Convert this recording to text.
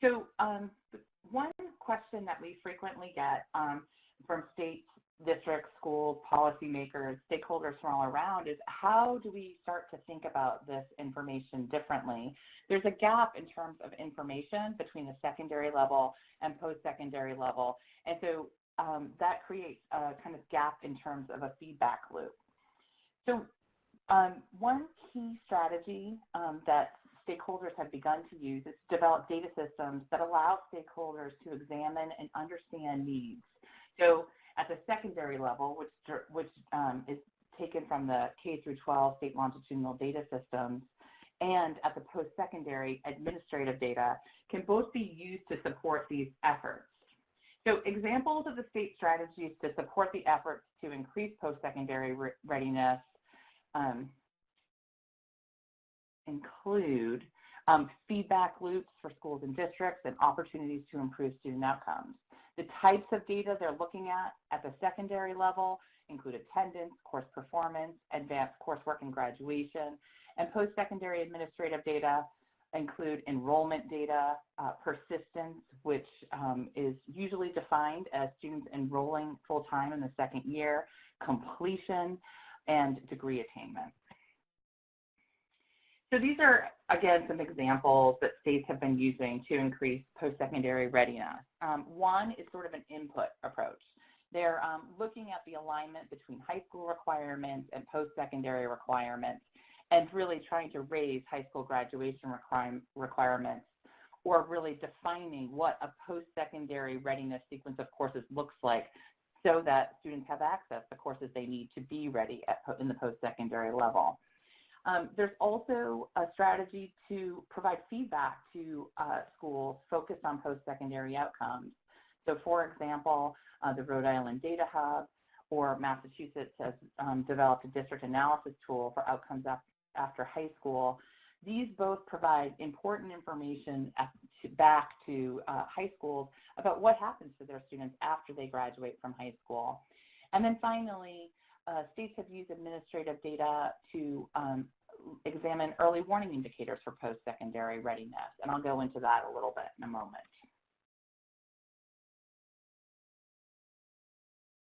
So one question that we frequently get from states, districts, schools, policymakers, stakeholders from all around is how do we start to think about this information differently? There's a gap in terms of information between the secondary level and post-secondary level, and so that creates a kind of gap in terms of a feedback loop. So one key strategy that stakeholders have begun to use is to develop data systems that allow stakeholders to examine and understand needs. So at the secondary level, which is taken from the K through 12 state longitudinal data systems, and at the post-secondary administrative data can both be used to support these efforts. So examples of the state strategies to support the efforts to increase post-secondary readiness include feedback loops for schools and districts and opportunities to improve student outcomes. The types of data they're looking at the secondary level include attendance, course performance, advanced coursework and graduation, and post-secondary administrative data include enrollment data, persistence, which is usually defined as students enrolling full-time in the second year, completion, and degree attainment. So these are, again, some examples that states have been using to increase post-secondary readiness. One is sort of an input approach. They're looking at the alignment between high school requirements and post-secondary requirements and really trying to raise high school graduation requirements, or really defining what a post-secondary readiness sequence of courses looks like so that students have access to courses they need to be ready in the post-secondary level. There's also a strategy to provide feedback to schools focused on post-secondary outcomes. So for example, the Rhode Island Data Hub or Massachusetts has developed a district analysis tool for outcomes after high school. These both provide important information back to high schools about what happens to their students after they graduate from high school. And then finally, states have used administrative data to examine early warning indicators for post-secondary readiness, and I'll go into that a little bit in a moment.